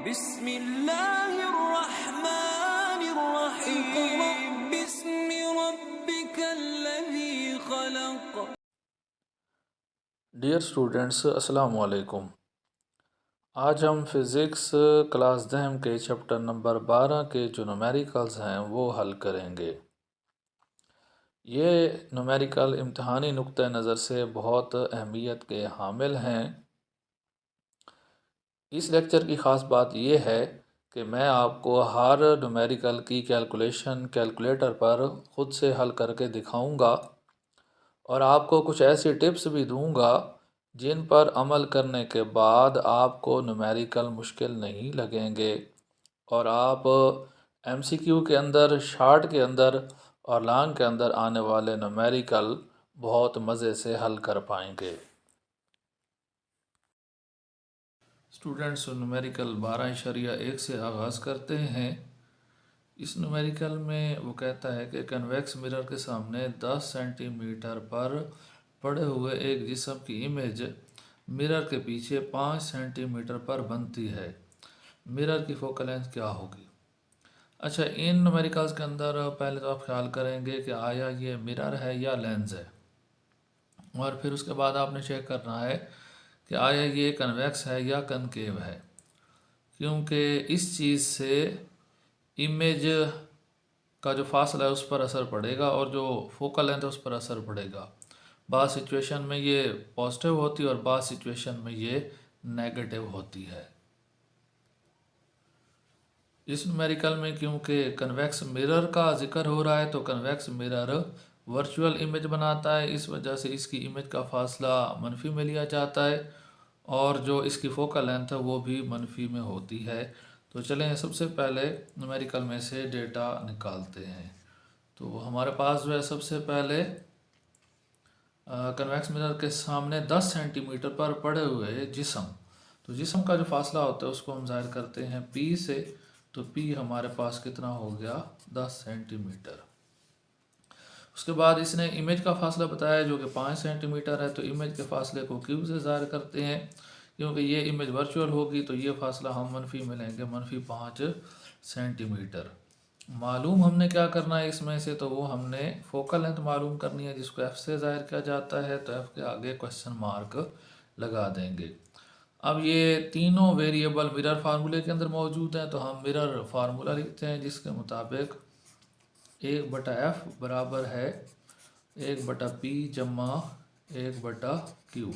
बिस्मिल्लाहिर्रहमानिर्रहीम बिस्मि रब्बिकल्लज़ी खलक़। Dear students, अस्सलाम वालेकुम। आज हम फ़िज़िक्स क्लास दहम के चैप्टर नंबर 12 के जो न्यूमेरिकल्स हैं वो हल करेंगे। ये न्यूमेरिकल इम्तहानी नुक्ते नज़र से बहुत अहमियत के हामिल हैं। इस लेक्चर की ख़ास बात यह है कि मैं आपको हर न्यूमेरिकल की कैलकुलेशन कैलकुलेटर पर ख़ुद से हल करके दिखाऊंगा और आपको कुछ ऐसी टिप्स भी दूंगा जिन पर अमल करने के बाद आपको न्यूमेरिकल मुश्किल नहीं लगेंगे और आप एमसीक्यू के अंदर, शार्ट के अंदर और लॉन्ग के अंदर आने वाले न्यूमेरिकल बहुत मज़े से हल कर पाएंगे। स्टूडेंट्स, न्यूमेरिकल 12.1 से आगाज़ करते हैं। इस न्यूमेरिकल में वो कहता है कि कन्वेक्स मिरर के सामने 10 सेंटीमीटर पर पड़े हुए एक जिस्म की इमेज मिरर के पीछे 5 सेंटीमीटर पर बनती है। मिरर की फोकल लेंथ क्या होगी? अच्छा, इन न्यूमेरिकल्स के अंदर पहले तो आप ख्याल करेंगे कि आया ये मिरर है या लेंस है, और फिर उसके बाद आपने चेक करना है कि आया ये कन्वेक्स है या कनकेव है, क्योंकि इस चीज़ से इमेज का जो फासला है उस पर असर पड़ेगा और जो फोकल लेंथ है उस पर असर पड़ेगा। बाद सिचुएशन में ये पॉजिटिव होती है और बाद सिचुएशन में ये नेगेटिव होती है। इस न्यूमेरिकल में क्योंकि कन्वेक्स मिरर का जिक्र हो रहा है तो कन्वेक्स मिरर वर्चुअल इमेज बनाता है, इस वजह से इसकी इमेज का फासला मनफी में लिया जाता है और जो इसकी फोकल लेंथ है वो भी मनफी में होती है। तो चलें सबसे पहले न्यूमेरिकल में से डेटा निकालते हैं। तो हमारे पास जो है सबसे पहले कन्वेक्स मिरर के सामने 10 सेंटीमीटर पर पड़े हुए जिस्म, तो जिस्म का जो फासला होता है उसको हम जाहिर करते हैं P से। तो P हमारे पास कितना हो गया? 10 सेंटीमीटर। उसके बाद इसने इमेज का फासला बताया जो कि 5 सेंटीमीटर है, तो इमेज के फासले को Q से जाहिर करते हैं। क्योंकि ये इमेज वर्चुअल होगी तो ये फासला हम मनफी में लेंगे, मनफी 5 सेंटीमीटर। मालूम हमने क्या करना है इसमें से, तो वो हमने फोकल लेंथ मालूम करनी है जिसको F से जाहिर किया जाता है, तो F के आगे क्वेश्चन मार्क लगा देंगे। अब ये तीनों वेरिएबल मिरर फार्मूले के अंदर मौजूद हैं, तो हम मिरर फार्मूला लिखते हैं जिसके मुताबिक 1/F बराबर है 1/P जमा 1/Q।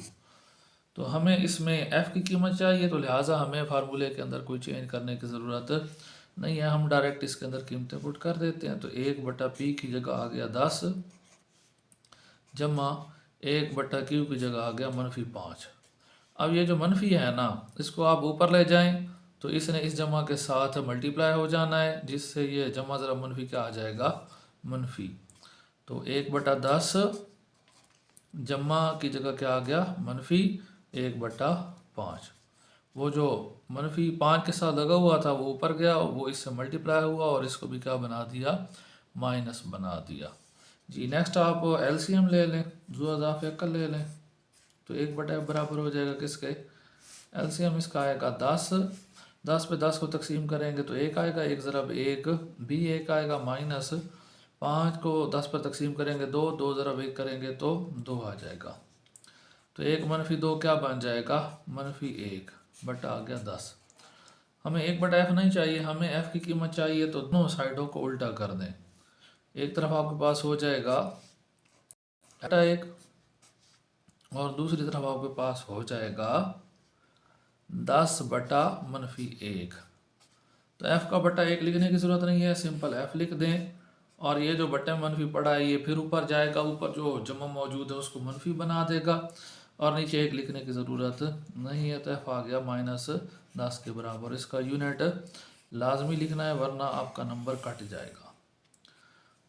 तो हमें इसमें F की कीमत चाहिए, तो लिहाजा हमें फार्मूले के अंदर कोई चेंज करने की ज़रूरत नहीं है, हम डायरेक्ट इसके अंदर कीमतें पुट कर देते हैं। तो 1/P की जगह आ गया 10 जमा 1/Q की जगह आ गया -5। अब ये जो मनफी है ना, इसको आप ऊपर ले जाएं तो इसने इस जमा के साथ मल्टीप्लाई हो जाना है, जिससे ये जमा ज़रा मनफी क्या आ जाएगा? मनफी। तो 1/10 जमा की जगह क्या आ गया? मनफी 1/5। वो जो मनफी 5 के साथ लगा हुआ था वो ऊपर गया, वो इससे मल्टीप्लाई हुआ और इसको भी क्या बना दिया? माइनस बना दिया। जी नेक्स्ट आप एलसीएम ले लें, ज़ुअज़ाफ़ ले लें, तो 1/f बराबर हो जाएगा किसके? एलसीएम इसका आएगा 10। 10 पे 10 को तकसीम करेंगे तो 1 आएगा, 1 ज़रब 1 भी 1 आएगा, माइनस 5 को 10 पर तकसीम करेंगे 2, 2 ज़रब 1 करेंगे तो 2 आ जाएगा। तो 1-2 क्या बन जाएगा? -1 बटा आ गया 10। हमें 1/f नहीं चाहिए, हमें f की कीमत चाहिए, तो दोनों साइडों को उल्टा कर दें। एक तरफ आपके पास हो जाएगा 1 और दूसरी तरफ आपके पास हो जाएगा 10/-1। तो f का बटा 1 लिखने की ज़रूरत नहीं है, सिंपल f लिख दें और ये जो बटे मनफी पड़ा है ये फिर ऊपर जाएगा, ऊपर जो जमा मौजूद है उसको मनफी बना देगा और नीचे 1 लिखने की ज़रूरत नहीं है। तो f आ गया -10 के बराबर। इसका यूनिट लाजमी लिखना है वरना आपका नंबर कट जाएगा।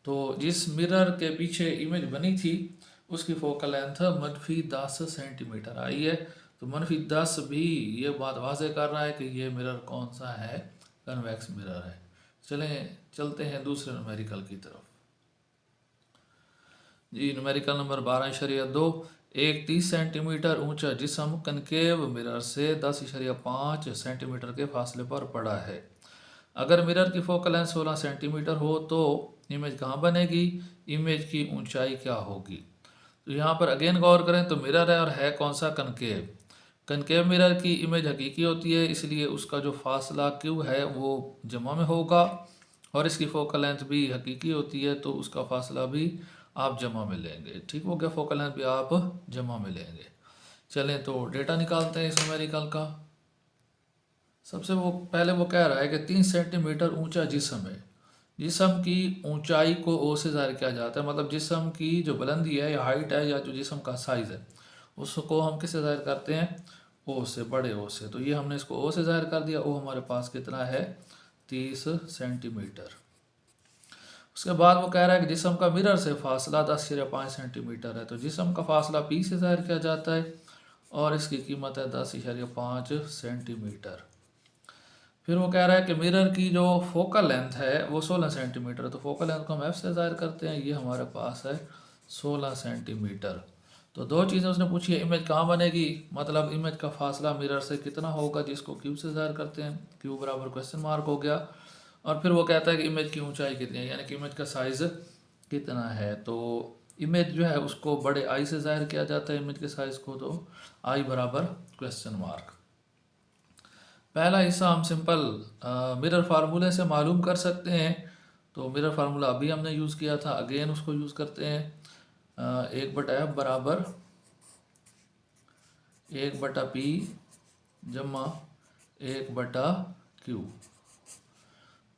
तो जिस मिरर के पीछे इमेज बनी थी उसकी फोकल लेंथ -10 सेंटीमीटर आई है, तो -10 भी ये बात वाज़े कर रहा है कि ये मिरर कौन सा है? कन्वेक्स मिरर है। चलते हैं दूसरे न्यूमेरिकल की तरफ। जी न्यूमेरिकल नंबर 12.2, एक 30 सेंटीमीटर ऊंचा जिस्म कनकेव मिरर से 10.5 सेंटीमीटर के फासले पर पड़ा है। अगर मिरर की फोकल लेंथ 16 सेंटीमीटर हो तो इमेज कहाँ बनेगी, इमेज की ऊंचाई क्या होगी। तो यहाँ पर अगेन गौर करें तो मिरर है और है कौन सा, कनकेव। कनकेव मिरर की इमेज हकीकी होती है, इसलिए उसका जो फासला क्यू है वो जमा में होगा, और इसकी फोकल लेंथ भी हकीकी होती है तो उसका फासला भी आप जमा में लेंगे। ठीक हो गया, फोकल लेंथ भी आप जमा में लेंगे। चलें तो डेटा निकालते हैं इस न्यूमेरिकल का। सबसे वो पहले वो कह रहा है कि 3 सेंटीमीटर ऊंचा जिस्म है। जिस्म की ऊंचाई को ओ से ज़ाहिर किया जाता है, मतलब जिस्म की जो बुलंदी है या हाइट है या जो जिस्म का साइज़ है उसको हम किससे ज़ाहिर करते हैं, ओ से, बड़े ओ से। तो ये हमने इसको ओ से ज़ाहिर कर दिया। ओ हमारे पास कितना है, 30 सेंटीमीटर। उसके बाद वो कह रहा है कि जिस्म का मिरर से फासला 10.5 सेंटीमीटर है। तो जिस्म का फासला पी से ज़ाहिर किया जाता है और इसकी कीमत है 10.5 सेंटीमीटर। फिर वो कह रहा है कि मिरर की जो फोकल लेंथ है वो 16 सेंटीमीटर है। तो फोकल लेंथ को हम एफ से ज़ाहिर करते हैं, ये हमारे पास है 16 सेंटीमीटर। तो दो चीज़ें उसने पूछी है, इमेज कहाँ बनेगी, मतलब इमेज का फासला मिरर से कितना होगा, जिसको क्यू से ज़ाहिर करते हैं, क्यू बराबर क्वेश्चन मार्क हो गया। और फिर वो कहता है कि इमेज की ऊंचाई कितनी है, यानी कि इमेज का साइज़ कितना है। तो इमेज जो है उसको बड़े आई से ज़ाहिर किया जाता है इमेज के साइज़ को, तो आई बराबर क्वेश्चन मार्क। पहला हिस्सा हम सिंपल मिरर फार्मूले से मालूम कर सकते हैं। तो मिरर फार्मूला अभी हमने यूज़ किया था, अगेन उसको यूज़ करते हैं। 1/f बराबर 1/p जमा 1/q।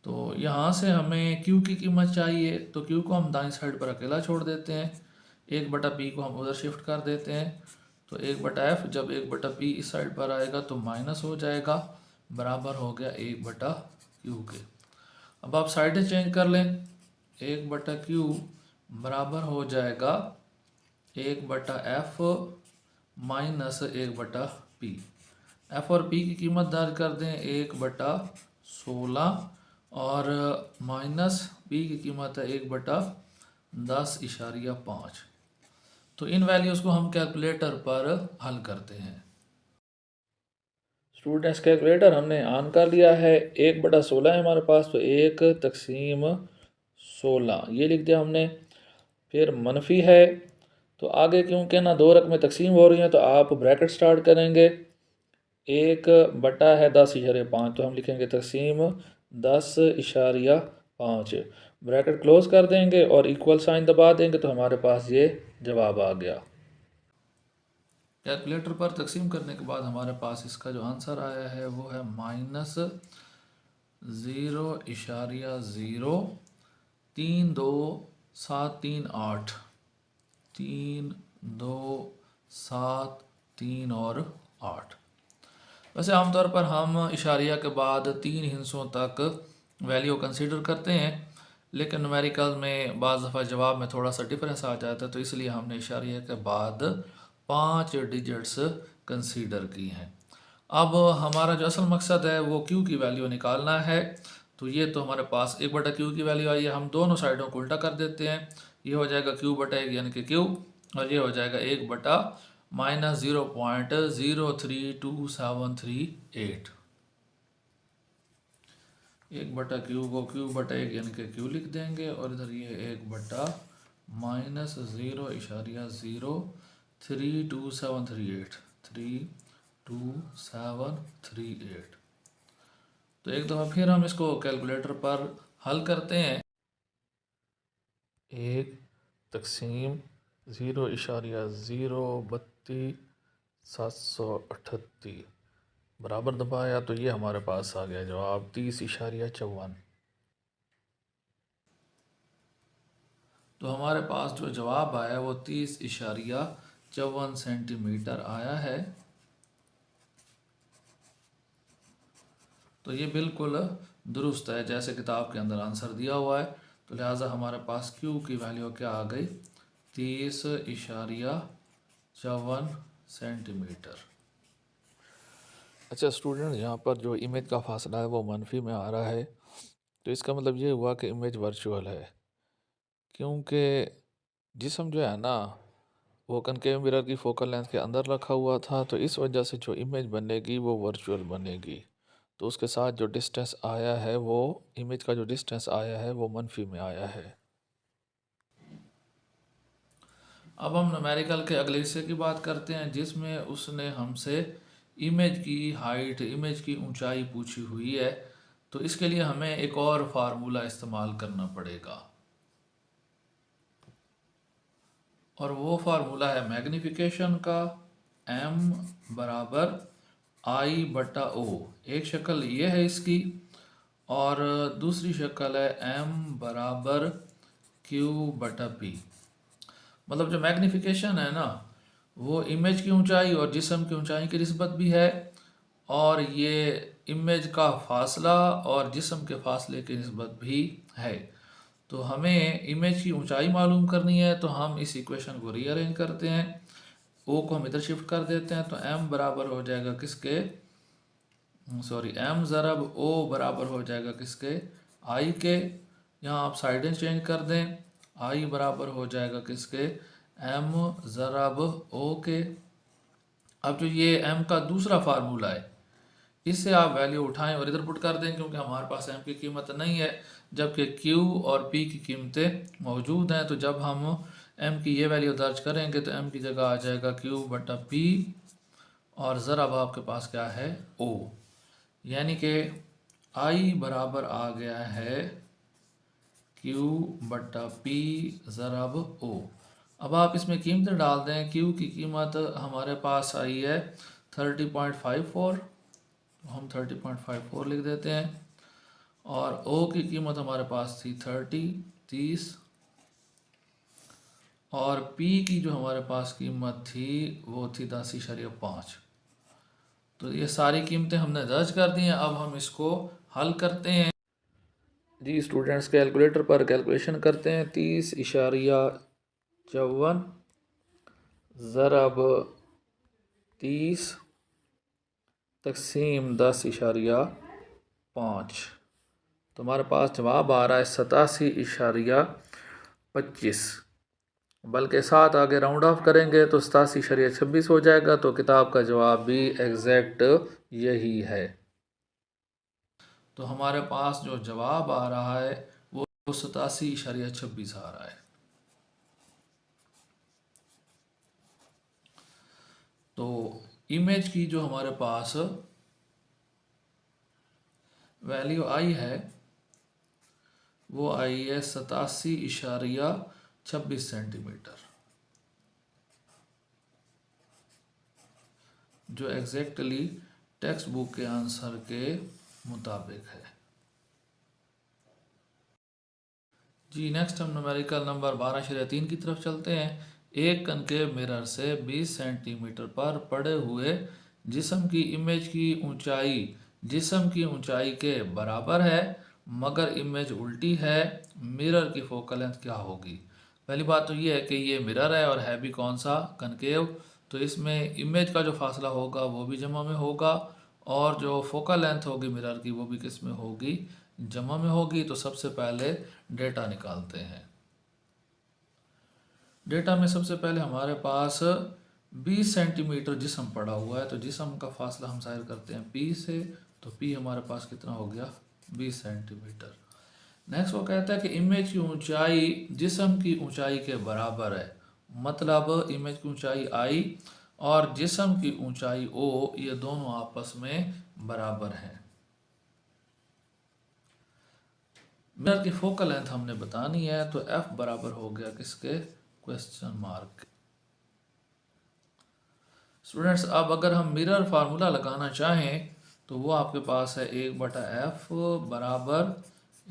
तो यहाँ से हमें q की कीमत चाहिए, तो q को हम दाईं साइड पर अकेला छोड़ देते हैं, 1/p को हम उधर शिफ्ट कर देते हैं। तो 1/f जब 1/p इस साइड पर आएगा तो माइनस हो जाएगा, बराबर हो गया 1/q के। अब आप साइडें चेंज कर लें, 1/q बराबर हो जाएगा 1/f माइनस 1/p। f और p की कीमत दर्ज कर दें 1/16 और माइनस p की कीमत है 1/10.5। तो इन वैल्यूज़ को हम कैलकुलेटर पर हल करते हैं। स्टूडेंट्स कैलकुलेटर हमने ऑन कर लिया है। 1/16 है हमारे पास, तो 1/16 ये लिख दिया हमने। फिर मनफी है, तो आगे क्योंकि ना दो रकमें तकसीम हो रही हैं तो आप ब्रैकेट स्टार्ट करेंगे। 1 है 10.5, तो हम लिखेंगे तकसीम 10.5, ब्रैकेट क्लोज कर देंगे और इक्वल साइन दबा देंगे तो हमारे पास ये जवाब आ गया। कैलकुलेटर पर तकसीम करने के बाद हमारे पास इसका जो आंसर आया है वो है -0.0327338, 32738 और 8। वैसे आमतौर पर हम इशारिया के बाद 3 हिस्सों तक वैल्यू कंसीडर करते हैं, लेकिन न्यूमेरिकल में बाज़ दफ़ा जवाब में थोड़ा सा डिफरेंस आ जाता है, तो इसलिए हमने इशारिया के बाद 5 डिजिट्स कंसीडर की हैं। अब हमारा जो असल मकसद है वो क्यू की वैल्यू निकालना है। तो ये तो हमारे पास 1/q की वैल्यू आई है, हम दोनों साइडों को उल्टा कर देते हैं। ये हो जाएगा q/1 यानी कि q, और ये हो जाएगा 1/-0.03278। 1/q को q/1 यानी कि q लिख देंगे, और इधर ये 1/-0.0327338। तो एक दफ़ा फिर हम इसको कैलकुलेटर पर हल करते हैं। 1/0.032 बराबर दबाया तो ये हमारे पास आ गया जवाब 30.54। तो हमारे पास जो जवाब आया वो 30.54 सेंटीमीटर आया है। तो ये बिल्कुल दुरुस्त है जैसे किताब के अंदर आंसर दिया हुआ है। तो लिहाजा हमारे पास Q की वैल्यू क्या आ गई, 30.54 सेंटीमीटर। अच्छा स्टूडेंट, यहाँ पर जो इमेज का फासला है वो मनफी में आ रहा है, तो इसका मतलब ये हुआ कि इमेज वर्चुअल है, क्योंकि जिस्म जो है ना वो कनकेव मिरर की फोकल लेंथ के अंदर रखा हुआ था, तो इस वजह से जो इमेज बनेगी वो वर्चुअल बनेगी। तो उसके साथ जो डिस्टेंस आया है वो इमेज का जो डिस्टेंस आया है वो मनफी में आया है। अब हम न्यूमेरिकल के अगले हिस्से की बात करते हैं, जिसमें उसने हमसे इमेज की हाइट, इमेज की ऊंचाई पूछी हुई है। तो इसके लिए हमें एक और फार्मूला इस्तेमाल करना पड़ेगा, और वो फार्मूला है मैग्निफिकेशन का, m बराबर आई बटा ओ। एक शक्ल ये है इसकी, और दूसरी शक्ल है m बराबर q बटा p। मतलब जो मैग्निफिकेशन है ना, वो इमेज की ऊंचाई और जिस्म की ऊंचाई की निस्बत भी है, और ये इमेज का फासला और जिस्म के फासले की निस्बत भी है। तो हमें इमेज की ऊंचाई मालूम करनी है, तो हम इस इक्वेशन को रीअरेंज करते हैं। ओ को हम इधर शिफ्ट कर देते हैं, तो m बराबर हो जाएगा किसके, सॉरी m ज़रब o बराबर हो जाएगा किसके, i के। यहाँ आप साइडें चेंज कर दें, i बराबर हो जाएगा किसके, m ज़रब o के। अब जो ये m का दूसरा फार्मूला है, इससे आप वैल्यू उठाएं और इधर पुट कर दें, क्योंकि हमारे पास m की कीमत नहीं है, जबकि q और p की कीमतें मौजूद हैं। तो जब हम m की ये वैल्यू दर्ज करेंगे तो m की जगह आ जाएगा q बटा p, और ज़रब आपके पास क्या है, o। यानी कि i बराबर आ गया है q बटा p ज़रब o। अब आप इसमें कीमतें डाल दें। q की कीमत हमारे पास आई है 30.54, तो हम 30.54 लिख देते हैं, और o की कीमत हमारे पास थी 30, और p की जो हमारे पास कीमत थी वो थी 10.5। तो ये सारी कीमतें हमने दर्ज कर दी हैं। अब हम इसको हल करते हैं। जी स्टूडेंट्स, कैलकुलेटर पर कैलकुलेशन करते हैं। 30.54 ज़रब 30 तक़सीम 10.5, तो हमारे पास जवाब आ रहा है 87.25। बल्कि 7 आगे राउंड ऑफ करेंगे तो 87.26 हो जाएगा। तो किताब का जवाब भी एग्जैक्ट यही है। तो हमारे पास जो जवाब आ रहा है वो 87.26 आ रहा है। तो इमेज की जो हमारे पास वैल्यू आई है वो आई है 87.26 सेंटीमीटर, जो एग्जैक्टली टेक्स्ट बुक के आंसर के मुताबिक है। जी नेक्स्ट हम न्यूमेरिकल नंबर 12/3 की तरफ चलते हैं। एक कनकेव मिरर से 20 सेंटीमीटर पर पड़े हुए जिस्म की इमेज की ऊंचाई जिस्म की ऊंचाई के बराबर है, मगर इमेज उल्टी है। मिरर की फोकल लेंथ क्या होगी। पहली बात तो ये है कि ये मिरर है और है भी कौन सा, कनकेव। तो इसमें इमेज का जो फासला होगा वो भी जमा में होगा, और जो फोकल लेंथ होगी मिरर की वो भी किस में होगी, जमा में होगी। तो सबसे पहले डेटा निकालते हैं। डेटा में सबसे पहले हमारे पास 20 सेंटीमीटर जिस्म पड़ा हुआ है, तो जिस्म का फासला हम जाहिर करते हैं p से। तो p हमारे पास कितना हो गया, 20 सेंटीमीटर। नेक्स्ट वो कहता है कि इमेज की ऊंचाई जिस्म की ऊंचाई के बराबर है, मतलब इमेज की ऊंचाई i और जिस्म की ऊंचाई o, ये दोनों आपस में बराबर हैं। मिरर की फोकल लेंथ हमने बतानी है, तो f बराबर हो गया किसके, क्वेश्चन मार्क। स्टूडेंट्स, अब अगर हम मिरर फार्मूला लगाना चाहें तो वो आपके पास है 1/f बराबर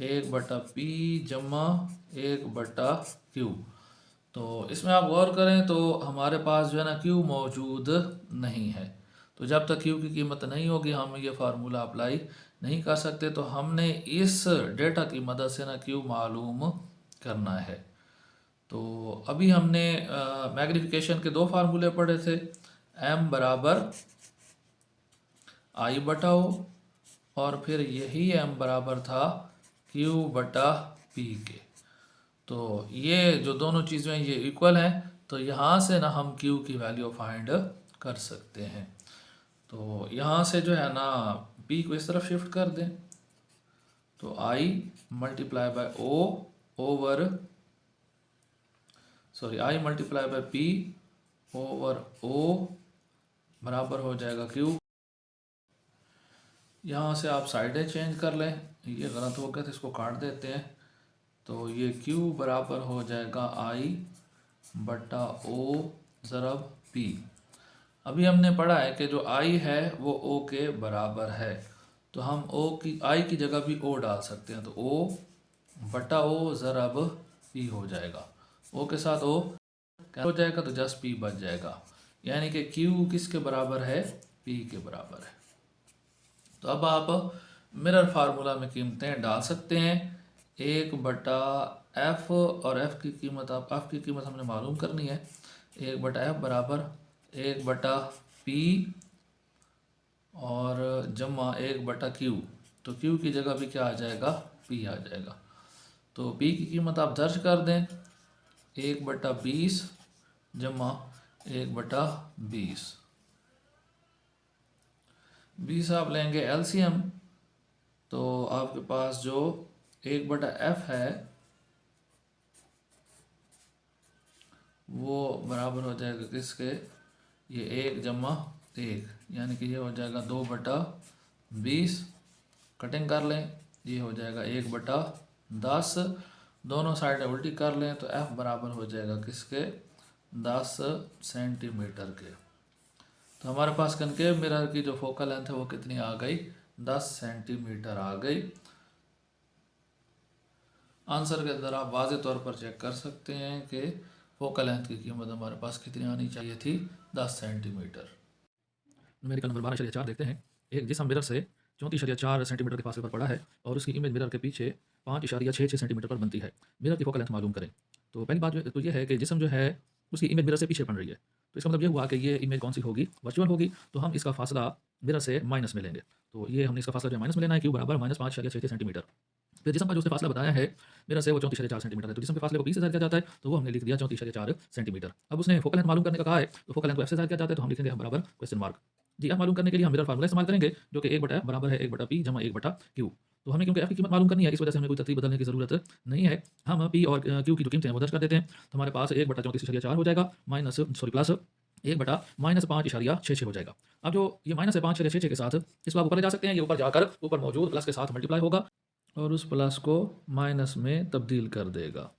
1/p जमा 1/q। तो इसमें आप गौर करें तो हमारे पास जो है ना q मौजूद नहीं है। तो जब तक q की कीमत नहीं होगी हम ये फार्मूला अप्लाई नहीं कर सकते। तो हमने इस डेटा की मदद से ना q मालूम करना है। तो अभी हमने मैग्निफिकेशन के दो फार्मूले पढ़े थे, m बराबर i बटा o, और फिर यही m बराबर था q बटा p के। तो ये जो दोनों चीज़ें ये इक्वल हैं, तो यहाँ से ना हम Q की वैल्यू फाइंड कर सकते हैं। तो यहाँ से जो है ना P को इस तरफ शिफ्ट कर दें, तो I multiply by O over I multiply by P over O बराबर हो जाएगा Q। यहाँ से आप साइडें चेंज कर लें, ये गलत हो गया तो इसको काट देते हैं। तो ये Q बराबर हो जाएगा I बटा O ज़रब P। अभी हमने पढ़ा है कि जो I है वो O के बराबर है, तो हम I की जगह भी O डाल सकते हैं। तो O बटा O ज़रब P हो जाएगा। O के साथ O क्या हो जाएगा, तो जस्ट P बच जाएगा, यानी कि Q किसके बराबर है, P के बराबर है। तो अब आप मिरर फार्मूला में कीमतें डाल सकते हैं। 1 बटा F, और F की कीमत हमने मालूम करनी है। 1 बटा F बराबर 1 बटा P और जमा 1 बटा Q। तो Q की जगह भी क्या आ जाएगा, P आ जाएगा। तो P की कीमत आप दर्ज कर दें, 1 बटा 20 जमा 1 बटा 20। 20 आप लेंगे LCM, तो आपके पास जो 1 बटा F है वो बराबर हो जाएगा किसके, ये 1 जमा 1, यानी कि ये हो जाएगा 2 बटा 20। कटिंग कर लें, ये हो जाएगा 1 बटा 10। दोनों साइडें उल्टी कर लें तो F बराबर हो जाएगा किसके, 10 सेंटीमीटर के। तो हमारे पास कनकेव मिरर की जो फोकल लेंथ है वो कितनी आ गई, 10 सेंटीमीटर आ गई। आंसर के अंदर आप वाज़े तौर पर चेक कर सकते हैं कि फोकल लेंथ की कीमत हमारे पास कितनी आनी चाहिए थी, 10 सेंटीमीटर। न्यूमेरिकल नंबर 12.4 देखते हैं। एक जिसम मिरर से 34.4 सेंटीमीटर के फासले पर पड़ा है और उसकी इमेज मिरर के पीछे 5.66 सेंटीमीटर पर बनती है। मिरर की फोकल लेंथ मालूम करें। तो पहली बात तो ये है कि जिसम जो है उसकी इमेज मिरर से पीछे बन रही है, तो इसका मतलब ये हुआ कि ये इमेज कौन सी होगी, वर्चुअल होगी। तो हम इसका फासला मिरर से माइनस में लेंगे। तो ये हमने इसका फासला जो माइनस में लेना है, क्यू बराबर -5.66 सेंटीमीटर। फिर जिसम का जो उसने फासला बताया है मिरर से वो 34.4 सेंटीमीटर है, तो जिसम के फासले को 20 से ज़ाहिर किया जाता है, तो वो हमने लिख दिया 34.4 सेंटीमीटर। अब उसने फोकल लेंथ मालूम करने का कहा है, तो फोकल लेंथ को एफ से ज़ाहिर किया जाता है, तो हम लिखेंगे बराबर क्वेश्चन मार्क। जी एफ मालूम करने के लिए हम मिरर फार्मूला इस्तेमाल करेंगे, जो कि 1 बटा एफ बराबर है 1 बटा पी जमा 1 बटा क्यू। तो हमें क्योंकि एफ की कीमत मालूम करनी है, इस वजह से हमें कोई तरतीब बदलने की ज़रूरत नहीं है। हम पी और क्यू की जो कीमतें हैं वो दर्ज कर देते हैं। तो हमारे पास 1 बटा 34.4 हो जाएगा प्लस 1 बटा -5.66 हो जाएगा। अब जो ये -5.66 के साथ इसको आप ऊपर ले जा सकते हैं, ये ऊपर जाकर ऊपर मौजूद प्लस के साथ मल्टीप्लाई होगा और उस प्लस को माइनस में तब्दील कर देगा।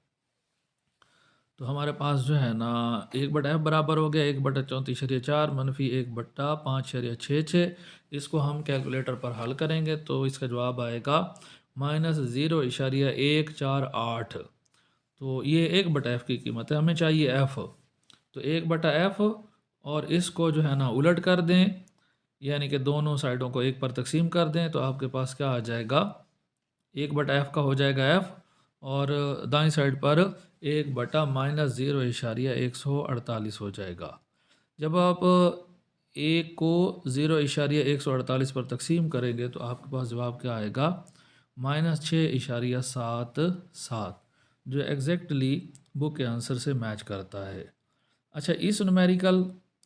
तो हमारे पास जो है ना 1 बटा एफ बराबर हो गया 1 बटा 34.4 मनफी 1 बटा 5.66। इसको हम कैलकुलेटर पर हल करेंगे तो इसका जवाब आएगा -0.148। तो ये 1 बटा एफ की कीमत है, हमें चाहिए एफ। तो 1 बटा एफ और इसको जो है ना उलट कर दें, यानी कि दोनों साइडों को 1 पर तकसीम कर दें, तो आपके पास क्या आ जाएगा, 1 बटा एफ का हो जाएगा एफ और दाईं साइड पर 1 बटा -0.148 हो जाएगा। जब आप 1 को 0.148 पर तकसीम करेंगे तो आपके पास जवाब क्या आएगा, -6.77, जो एग्जैक्टली बुक के आंसर से मैच करता है। अच्छा, इस न्यूमेरिकल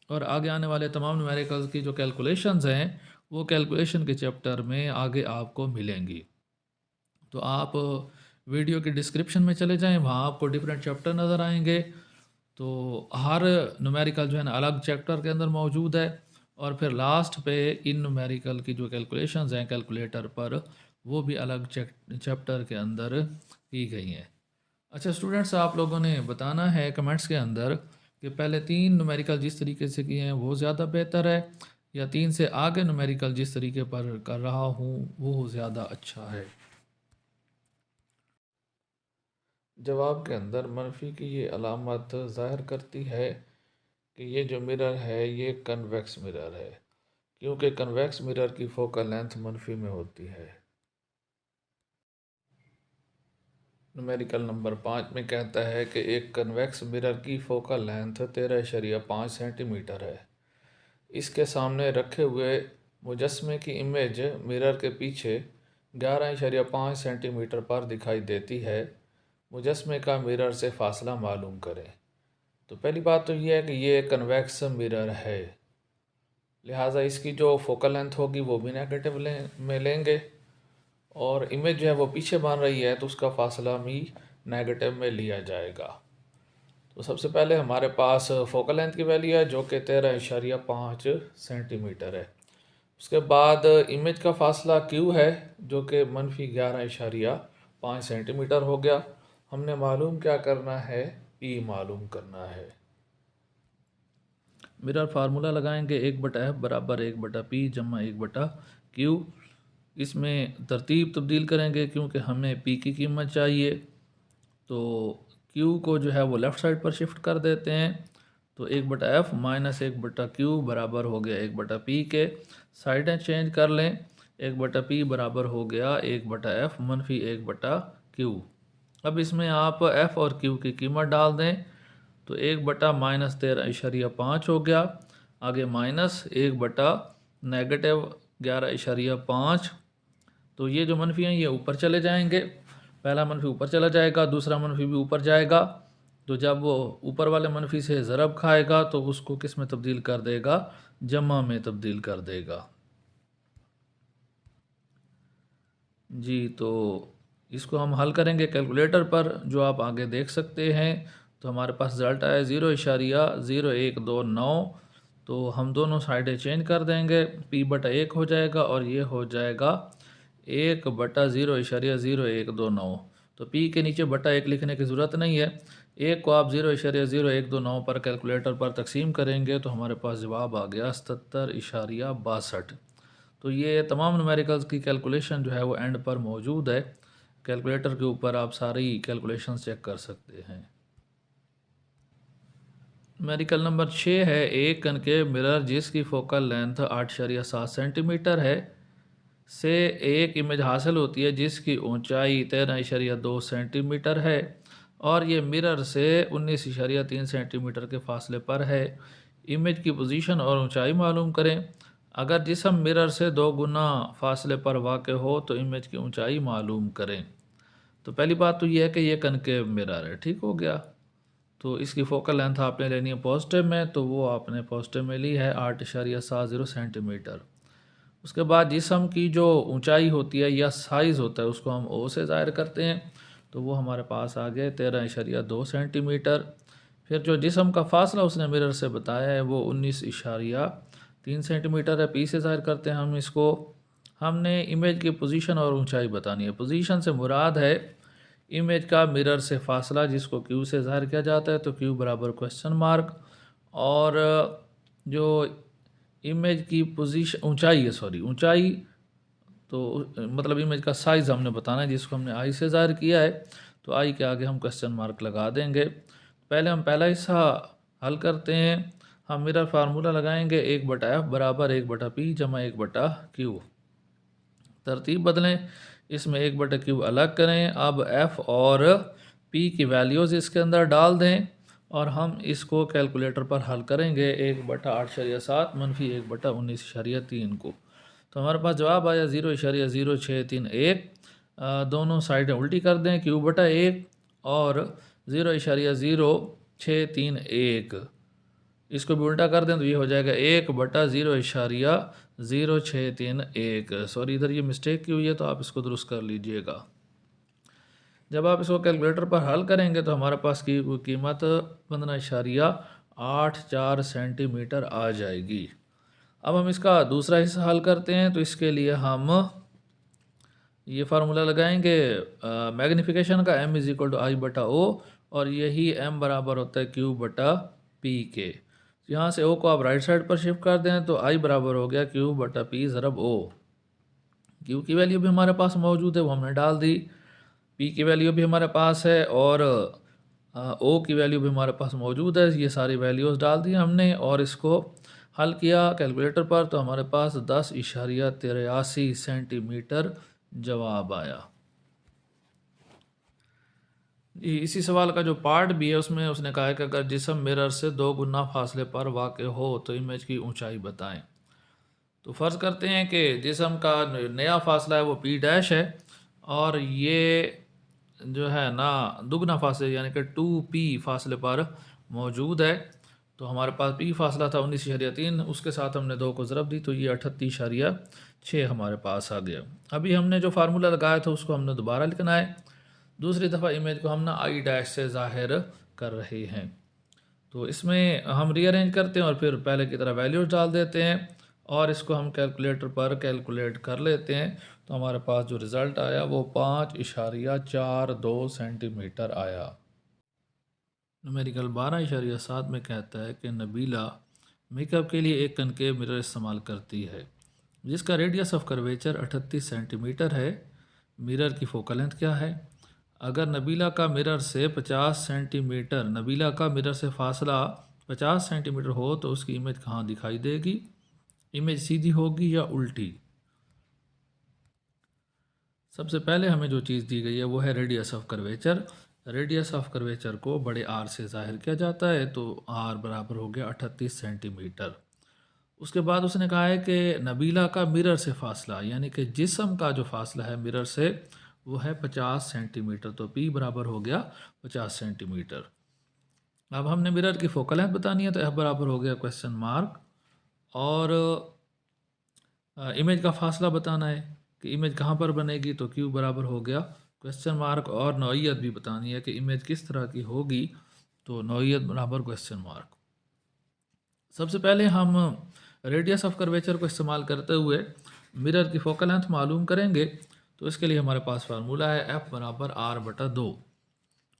और आगे आने वाले तमाम न्यूमेरिकल्स की जो कैलकुलेशंस हैं वो कैलकुलेशन के चैप्टर में आगे आपको मिलेंगी। तो आप वीडियो की डिस्क्रिप्शन में चले जाएं, वहाँ आपको डिफरेंट चैप्टर नज़र आएंगे। तो हर न्यूमेरिकल जो है ना अलग चैप्टर के अंदर मौजूद है और फिर लास्ट पे इन न्यूमेरिकल की जो कैलकुलेशंस हैं कैलकुलेटर पर वो भी अलग चैप्टर के अंदर की गई हैं। अच्छा स्टूडेंट्स, आप लोगों ने बताना है कमेंट्स के अंदर कि पहले 3 न्यूमेरिकल जिस तरीके से किए हैं वो ज़्यादा बेहतर है या 3 से आगे न्यूमेरिकल जिस तरीके पर कर रहा हूँ वो ज़्यादा अच्छा है। जवाब के अंदर मनफी की ये अलामत ज़ाहिर करती है कि ये जो मिरर है ये कन्वेक्स मिरर है, क्योंकि कन्वेक्स मिरर की फोकल लेंथ मनफी में होती है। न्यूमेरिकल नंबर 5 में कहता है कि एक कन्वेक्स मिरर की फोकल लेंथ 13.5 सेंटीमीटर है। इसके सामने रखे हुए मुजस्मे की इमेज मिरर के पीछे 11.5 सेंटीमीटर पर दिखाई देती है। मुजस्मे का मिरर से फासला मालूम करें। तो पहली बात तो ये है कि ये कन्वेक्स मिरर है, लिहाजा इसकी जो फोकल लेंथ होगी वो भी नेगेटिव में लेंगे, और इमेज जो है वो पीछे बन रही है तो उसका फासला भी नेगेटिव में लिया जाएगा। तो सबसे पहले हमारे पास फोकल लेंथ की वैल्यू है जो कि 13.5 सेंटीमीटर है। उसके बाद इमेज का फासला क्यू है जो कि -11.5 सेंटीमीटर हो गया। हमने मालूम क्या करना है, पी मालूम करना है। मिरर फार्मूला लगाएंगे 1/f बराबर 1/p जमा 1/q। इसमें तरतीब तब्दील करेंगे क्योंकि हमें p की कीमत चाहिए, तो q को जो है वो लेफ़्ट साइड पर शिफ्ट कर देते हैं। तो 1/f माइनस 1/q बराबर हो गया 1/p के। साइडें चेंज कर लें, 1/p बराबर हो गया 1/f मनफी 1/q। अब इसमें आप f और q की कीमत डाल दें, तो 1/-13.5 हो गया, आगे माइनस 1/-11.5। तो ये जो मनफी हैं ये ऊपर चले जाएंगे, पहला मनफी ऊपर चला जाएगा, दूसरा मनफी भी ऊपर जाएगा। तो जब वो ऊपर वाले मनफी से ज़रब खाएगा तो उसको किस में तब्दील कर देगा, जमा में तब्दील कर देगा। जी, तो इसको हम हल करेंगे कैलकुलेटर पर, जो आप आगे देख सकते हैं। तो हमारे पास रिजल्ट आया 0.0129। तो हम दोनों साइडें चेंज कर देंगे, p/1 हो जाएगा और ये हो जाएगा 1/0.0129। तो p के नीचे /1 लिखने की ज़रूरत नहीं है। 1 को आप 0.0129 पर कैलकुलेटर पर तकसीम करेंगे तो हमारे पास जवाब आ गया 77.62। तो ये तमाम न्यूमेरिकल्स की कैलकुलेशन जो है वो एंड पर मौजूद है, कैलकुलेटर के ऊपर आप सारी कैलकुलेशन चेक कर सकते हैं। न्यूमेरिकल नंबर 6 है, एक कनकेव मिरर जिसकी फोकल लेंथ 8.7 सेंटीमीटर है से एक इमेज हासिल होती है जिसकी ऊंचाई 13.2 सेंटीमीटर है और ये मिरर से 19.3 सेंटीमीटर के फासले पर है। इमेज की पोजीशन और ऊंचाई मालूम करें। अगर जिस्म मिरर से 2 गुना फासले पर वाक़ हो तो इमेज की ऊंचाई मालूम करें। तो पहली बात तो ये है कि ये कनकेव मिरर है, ठीक हो गया। तो इसकी फोकल लेंथ आपने लेनी है पॉजिटिव में, तो वो आपने पॉजिटिव में ली है 8.70 सेंटीमीटर। उसके बाद जिस्म की जो ऊंचाई होती है या साइज़ होता है उसको हम ओ से ज़ाहिर करते हैं, तो वो हमारे पास आ गए 13.2 सेंटीमीटर। फिर जो जिस्म का फासला उसने मिरर से बताया है वो 19.3 सेंटीमीटर है, पी से ज़ाहिर करते हैं हम इसको। हमने इमेज की पोजीशन और ऊंचाई बतानी है। पोजीशन से मुराद है इमेज का मिरर से फासला जिसको क्यू से ज़ाहिर किया जाता है, तो क्यू बराबर क्वेश्चन मार्क, और जो इमेज की पोजीशन ऊंचाई है, ऊंचाई तो मतलब इमेज का साइज़ हमने बताना है जिसको हमने आई से ज़ाहिर किया है, तो आई के आगे हम क्वेश्चन मार्क लगा देंगे। पहले हम पहला हिस्सा हल करते हैं। हम मिरर फार्मूला लगाएंगे 1/f बराबर 1/p जमा 1/q। तरतीब बदलें, इसमें 1/q अलग करें। अब f और p की वैल्यूज़ इसके अंदर डाल दें और हम इसको कैलकुलेटर पर हल करेंगे 1/8.7 मनफी 1/19.3 को। तो हमारे पास जवाब आया 0.0631। दोनों साइडें उल्टी कर दें, q/1 और 0.0631 इसको भी उल्टा कर दें तो ये हो जाएगा 1/0.0631। सॉरी, इधर ये मिस्टेक की हुई है तो आप इसको दुरुस्त कर लीजिएगा। जब आप इसको कैलकुलेटर पर हल करेंगे तो हमारे पास की कीमत 15.84 सेंटीमीटर आ जाएगी। अब हम इसका दूसरा हिस्सा हल करते हैं, तो इसके लिए हम ये फार्मूला लगाएंगे मैग्नीफिकेशन का, m=i/o, और यही m बराबर होता है q/p के। यहाँ से o को आप राइट साइड पर शिफ्ट कर दें तो i बराबर हो गया q/p ज़रब o। q की वैल्यू भी हमारे पास मौजूद है, वो हमने डाल दी। p की वैल्यू भी हमारे पास है और o की वैल्यू भी हमारे पास मौजूद है। ये सारी वैल्यूज़ डाल दी हमने और इसको हल किया कैलकुलेटर पर, तो हमारे पास 10.83 सेंटीमीटर जवाब आया। इसी सवाल का जो पार्ट भी है उसमें उसने कहा है कि अगर जिस्म मिरर से 2 गुना फासले पर वाक़ हो तो इमेज की ऊंचाई बताएं। तो फ़र्ज़ करते हैं कि जिस्म का नया फासला है वो p' है और ये जो है ना दुगना फासले यानी कि 2p फासले पर मौजूद है। तो हमारे पास पी फासला था 19.3, उसके साथ हमने 2 को ज़रब दी तो ये 38.6 हमारे पास आ गया। अभी हमने जो फार्मूला लगाया था उसको हमने दोबारा लिखना है। दूसरी दफ़ा इमेज को हम ना आई डैश से ज़ाहिर कर रहे हैं। तो इसमें हम रीअरेंज करते हैं और फिर पहले की तरह वैल्यूज डाल देते हैं और इसको हम कैलकुलेटर पर कैलकुलेट कर लेते हैं। तो हमारे पास जो रिज़ल्ट आया वो 5.42 सेंटीमीटर आया। न्यूमेरिकल 12.7 में कहता है कि नबीला मेकअप के लिए एक कनकेव मिरर इस्तेमाल करती है जिसका रेडियस ऑफ कर्वेचर 38 सेंटीमीटर है। मिरर की फोकल लेंथ क्या है? अगर नबीला का मिरर से 50 सेंटीमीटर नबीला का मिरर से फासला 50 सेंटीमीटर हो तो उसकी इमेज कहाँ दिखाई देगी? इमेज सीधी होगी या उल्टी? सबसे पहले हमें जो चीज़ दी गई है वो है radius of curvature. Radius of curvature को बड़े आर से ज़ाहिर किया जाता है तो आर बराबर हो गया 38 सेंटीमीटर। उसके बाद उसने कहा है कि नबीला का मिरर से फासला यानी कि जिस्म का जो फासला है मिरर से वो है 50 सेंटीमीटर। तो पी बराबर हो गया 50 सेंटीमीटर। अब हमने मिरर की फोकल लेंथ बतानी है तो एफ बराबर हो गया क्वेश्चन मार्क और इमेज का फासला बताना है कि इमेज कहाँ पर बनेगी तो क्यू बराबर हो गया क्वेश्चन मार्क और नौइयत भी बतानी है कि इमेज किस तरह की होगी तो नौइयत बराबर क्वेश्चन मार्क। सबसे पहले हम रेडियस ऑफ कर्वेचर को इस्तेमाल करते हुए मिरर की फोकल लेंथ मालूम करेंगे। तो इसके लिए हमारे पास फार्मूला है एफ बराबर आर बटा 2।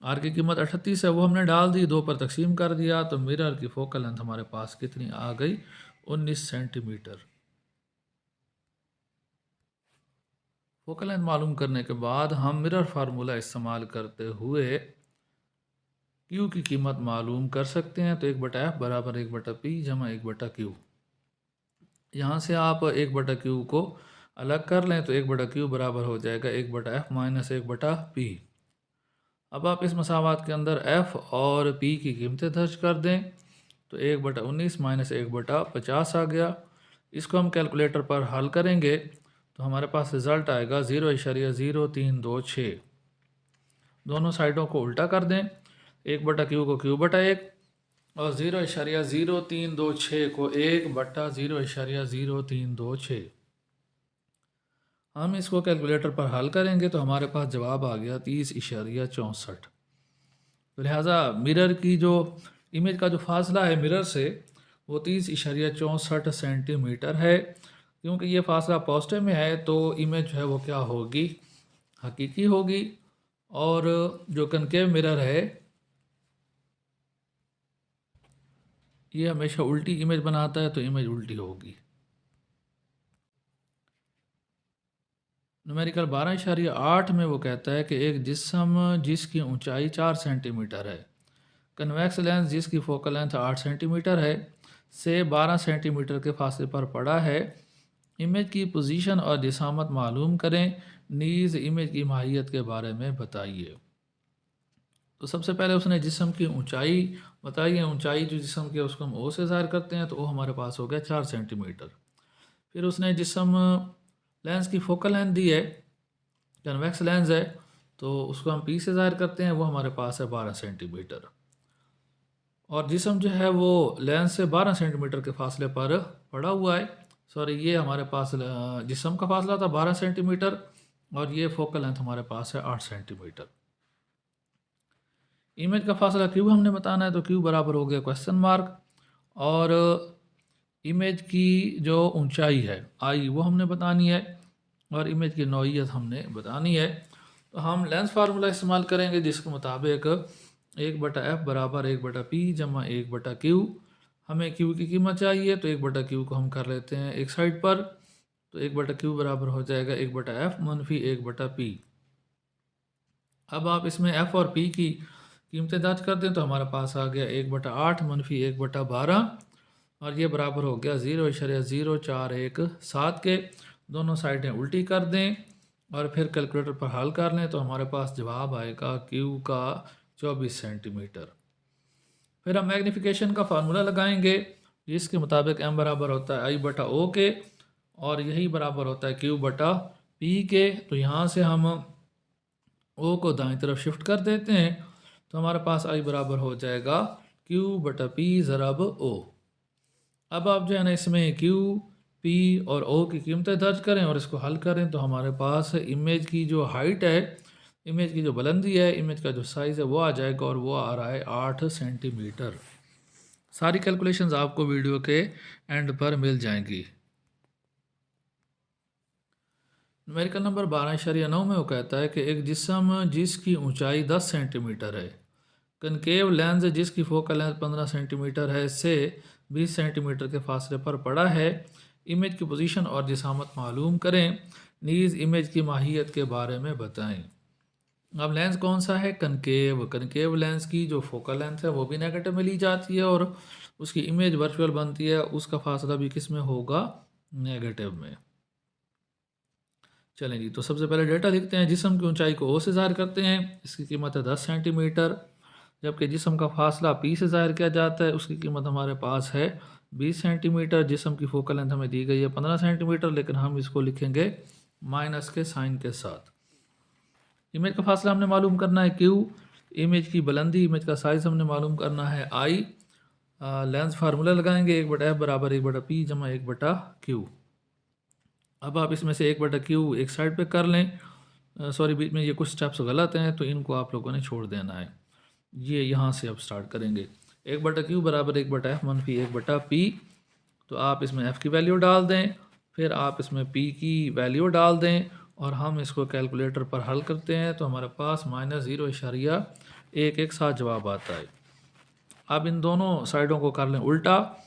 आर की कीमत 38 है वो हमने डाल दी, 2 पर तकसीम कर दिया तो मिरर की फोकल लेंथ हमारे पास कितनी आ गई? 19 सेंटीमीटर। फोकल लेंथ मालूम करने के बाद हम मिरर फार्मूला इस्तेमाल करते हुए क्यू की कीमत मालूम कर सकते हैं। तो 1/f बराबर 1/p जमा 1/q। यहाँ से आप 1/q को अलग कर लें तो 1/q बराबर हो जाएगा 1/f माइनस 1/p। अब आप इस मसावात के अंदर f और p की कीमतें दर्ज कर दें तो 1/19 माइनस 1/50 आ गया। इसको हम कैलकुलेटर पर हल करेंगे तो हमारे पास रिज़ल्ट आएगा 0.0326। दोनों साइडों को उल्टा कर दें, 1/q को q/1 और 0.0326 को 1/0.0326। हम इसको कैलकुलेटर पर हल करेंगे तो हमारे पास जवाब आ गया 30.64। तो लिहाजा मिरर की जो इमेज का जो फासला है मिरर से वो 30.64 सेंटीमीटर है। क्योंकि ये फासला पॉजिटिव में है तो इमेज जो है वो क्या होगी? हकीकी होगी। और जो कनकेव मिरर है ये हमेशा उल्टी इमेज बनाता है तो इमेज उल्टी होगी। न्यूमेरिकल 12.8 में वो कहता है कि एक जिस्म जिसकी ऊंचाई 4 सेंटीमीटर है, कन्वेक्स लेंस जिसकी फोकल लेंथ 8 सेंटीमीटर है से 12 सेंटीमीटर के फासले पर पड़ा है। इमेज की पोजीशन और दिशामत मालूम करें, नीज़ इमेज की माहियत के बारे में बताइए। तो सबसे पहले उसने जिस्म की ऊंचाई बताई है। ऊंचाई जो जिस्म की है उसको हम ओ से ज़ाहिर करते हैं तो वो हमारे पास हो गया 4 सेंटीमीटर। फिर उसने जिस्म लेंस की फोकल लेंथ दी है, कन्वेक्स लेंस है तो उसको हम पी से ज़ाहिर करते हैं, वो हमारे पास है 12 सेंटीमीटर। और जिस्म जो है वो लेंस से 12 सेंटीमीटर के फासले पर पड़ा हुआ है। सॉरी, ये हमारे पास जिस्म का फासला था 12 सेंटीमीटर और ये फोकल लेंथ हमारे पास है 8 सेंटीमीटर। इमेज का फासला क्यू हमने बताना है तो क्यू बराबर हो गया क्वेश्चन मार्क और इमेज की जो ऊंचाई है आई वो हमने बतानी है और इमेज की नौइयत हमने बतानी है। तो हम लेंस फार्मूला इस्तेमाल करेंगे जिसके मुताबिक 1/f बराबर 1/p जमा 1/q। हमें q की कीमत चाहिए तो 1/q को हम कर लेते हैं एक साइड पर तो 1/q बराबर हो जाएगा 1/f मनफी 1/p। अब आप इसमें f और p की कीमतें दर्ज कर दें तो हमारे पास आ गया 1/8 मनफी 1/12 और ये बराबर हो गया 0.0417 के। दोनों साइडें उल्टी कर दें और फिर कैलकुलेटर पर हल कर लें तो हमारे पास जवाब आएगा क्यू का 24 सेंटीमीटर। फिर हम मैग्नीफिकेशन का फार्मूला लगाएंगे जिसके मुताबिक m बराबर होता है I/O के और यही बराबर होता है Q/P के। तो यहाँ से हम O को दाईं तरफ शिफ्ट कर देते हैं तो हमारे पास I बराबर हो जाएगा Q बटा P ज़रब O। अब आप जो है ना इसमें Q, P और O की कीमतें दर्ज करें और इसको हल करें तो हमारे पास इमेज की जो हाइट है, इमेज की जो बुलंदी है, इमेज का जो साइज़ है वो आ जाएगा और वो आ रहा है 8 सेंटीमीटर। सारी कैलकुलेशंस आपको वीडियो के एंड पर मिल जाएंगी। न्यूमेरिकल नंबर 12.9 में वो कहता है कि एक जिस्म जिसकी ऊंचाई 10 सेंटीमीटर है, कनकेव लेंस जिसकी फोकल लेंथ 15 सेंटीमीटर है से 20 सेंटीमीटर के फासले पर पड़ा है, इमेज की पोजीशन और जिसामत मालूम करें, नीज इमेज की माहियत के बारे में बताएं। अब लेंस कौन सा है? कनकेव। कनकेव लेंस की जो फोकल लेंथ है वो भी नेगेटिव में ली जाती है और उसकी इमेज वर्चुअल बनती है, उसका फासला भी किस में होगा? नेगेटिव में। चलें जी, तो सबसे पहले डेटा लिखते हैं। जिस्म की ऊंचाई को ओ से ज़ाहिर करते हैं, इसकी कीमत है 10 सेंटीमीटर। जबकि जिस्म का फासला पी से ज़ाहिर किया जाता है, उसकी कीमत हमारे पास है 20 सेंटीमीटर। जिस्म की फोकल लेंथ हमें दी गई है 15 सेंटीमीटर, लेकिन हम इसको लिखेंगे माइनस के साइन के साथ। इमेज का फासला हमने मालूम करना है क्यू, इमेज की बुलंदी, इमेज का साइज़ हमने मालूम करना है आई। लेंस फार्मूला लगाएंगे 1/f बराबर 1/p जमा 1/q। अब आप इसमें से 1/q एक साइड पे कर लें। सॉरी, बीच में ये कुछ स्टेप्स गलत हैं तो इनको आप लोगों ने छोड़ देना है। ये यहाँ से अब स्टार्ट करेंगे। 1/q बराबर 1/f मनफी 1/p। तो आप इसमें f की वैल्यू डाल दें, फिर आप इसमें p की वैल्यू डाल दें और हम इसको कैलकुलेटर पर हल करते हैं तो हमारे पास -0.117 जवाब आता है। अब इन दोनों साइडों को कर लें उल्टा,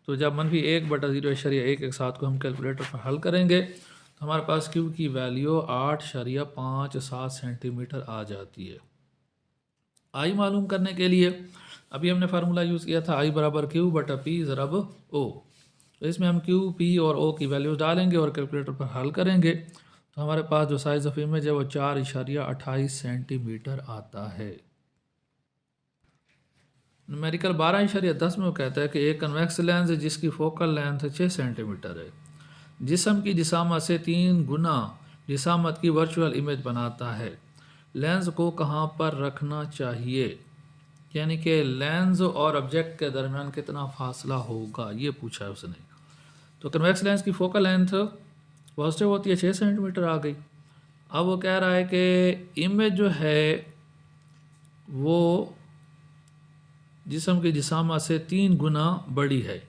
तो जब मनफी 1/0.117 को हम कैलकुलेटर पर हल करेंगे तो हमारे पास क्यू की वैल्यू 8.57 सेंटीमीटर आ जाती है। आई मालूम करने के लिए अभी हमने फार्मूला यूज़ किया था, आई बराबर क्यू बटा पी ज़रब ओ। तो इसमें हम क्यू, पी और ओ की वैल्यूज़ डालेंगे और कैलकुलेटर पर हल करेंगे तो हमारे पास जो साइज़ ऑफ इमेज है वो 4.28 सेंटीमीटर आता है। न्यूमेरिकल 12.10 में वो कहता है कि एक कन्वेक्स लेंस है जिसकी फोकल लेंथ 6 सेंटीमीटर है, जिस्म की जिसामत से 3 गुना जिसामत की वर्चुअल इमेज बनाता है, लेंस को कहाँ पर रखना चाहिए? यानी कि लेंस और ऑब्जेक्ट के दरमियान कितना फासला होगा, ये पूछा है उसने। तो कन्वेक्स लेंस की फोकल लेंथ पॉजिटिव होती है, 6 सेंटीमीटर आ गई। अब वो कह रहा है कि इमेज जो है वो जिस्म की जिसामत से 3 गुना बड़ी है।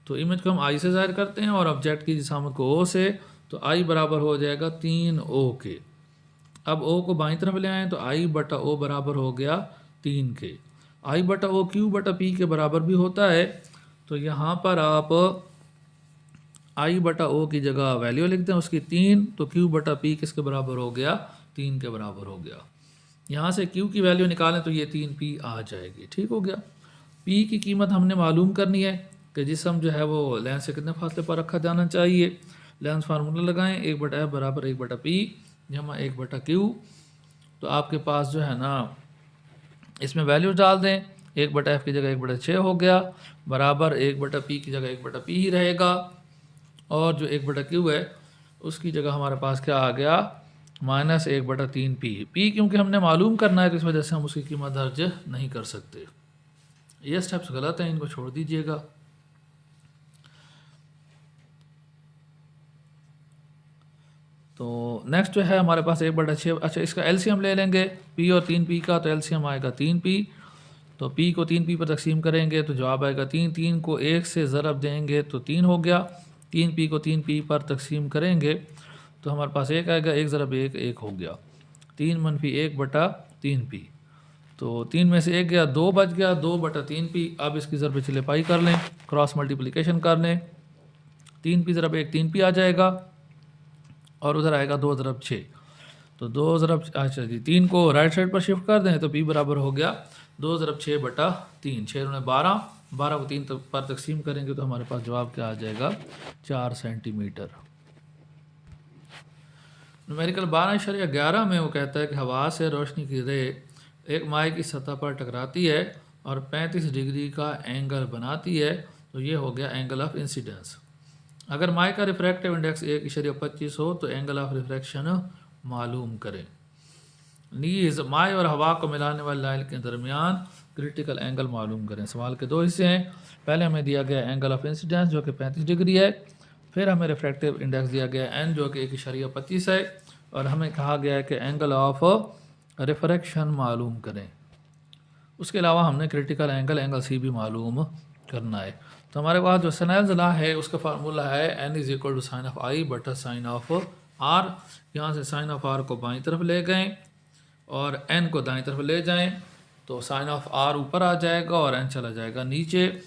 तो इमेज को हम आई से ज़ाहिर करते हैं और ऑब्जेक्ट की जिसामत को ओ से, तो आई बराबर हो जाएगा 3o के। अब ओ को बाईं तरफ ले आएँ तो आई बटा ओ बराबर हो गया 3 के। आई बटा ओ क्यू बटा पी के बराबर भी होता है, तो यहाँ पर आप आई बटा ओ की जगह वैल्यू लिख दें उसकी 3, तो क्यू बटा पी किसके बराबर हो गया? 3 के बराबर हो गया। यहाँ से क्यू की वैल्यू निकालें तो ये 3p आ जाएगी। ठीक हो गया। p की कीमत हमने मालूम करनी है कि जिस्म जो है वो लेंस से कितने फासले पर रखा जाना चाहिए। लेंस फार्मूला लगाएं, 1/f बराबर 1/p जमा 1/q। तो आपके पास जो है ना इसमें वैल्यू डाल दें, 1/f की जगह 1/6 हो गया, बराबर 1/p की जगह 1/p ही रहेगा और जो 1/q है उसकी जगह हमारे पास क्या आ गया? -1/3p। p क्योंकि हमने मालूम करना है तो इस वजह से हम उसकी कीमत दर्ज नहीं कर सकते। ये स्टेप्स गलत हैं, इनको छोड़ दीजिएगा। तो नेक्स्ट जो है हमारे पास 1/6। अच्छा, इसका एलसीएम ले लेंगे p और 3p का, तो एलसीएम आएगा 3p। तो p को 3p पर तकसीम करेंगे तो जवाब आएगा 3। 3 को 1 से ज़रब देंगे तो 3 हो गया। 3p को 3p पर तकसीम करेंगे तो हमारे पास 1 आएगा, 1 ज़रब 1 1 हो गया। 3 मनफी 1/3p, तो 3 में से 1 गया, 2 बच गया, 2/3p। अब इसकी ज़रब चिल्लिपाई कर लें, क्रॉस मल्टीप्लिकेशन कर लें। 3p ज़रब 1 3p आ जाएगा और उधर आएगा 2 ज़रब 6, तो 2 ज़रब, अच्छा जी, 3 को राइट साइड पर शिफ्ट कर दें तो p बराबर हो गया 2 ज़रब 6/3। 6 में 12, 12 को 3 पर तकसीम करेंगे तो हमारे पास जवाब क्या आ जाएगा? 4 सेंटीमीटर। न्यूमेरिकल 12.11 में वो कहता है कि हवा से रोशनी की रे एक माए की सतह पर टकराती है और 35 डिग्री का एंगल बनाती है, तो ये हो गया एंगल ऑफ इंसिडेंस। अगर माए का रिफ्रैक्टिव इंडेक्स 1.25 हो तो एंगल ऑफ रिफ्रैक्शन मालूम करें। नीज़ माए और हवा को मिलाने वाले लाइल के दरमियान क्रिटिकल एंगल मालूम करें। सवाल के दो हिस्से हैं। पहले हमें दिया गया एंगल ऑफ इंसिडेंस जो कि 35 डिग्री है, फिर हमें रिफ्रैक्टिव इंडेक्स दिया गया एन जो कि 1.25 है, और हमें कहा गया है कि एंगल ऑफ रिफ्रैक्शन मालूम करें। उसके अलावा हमने क्रिटिकल एंगल एंगल सी भी मालूम करना है। तो हमारे पास जो स्नेल्स लॉ है उसका फार्मूला है N is equal to sine of I बटा साइन ऑफ आर। यहाँ से साइन ऑफ आर को बाईं तरफ ले गए और एन को दाईं तरफ ले जाएं तो साइन ऑफ आर ऊपर आ जाएगा और एन चला जाएगा नीचे।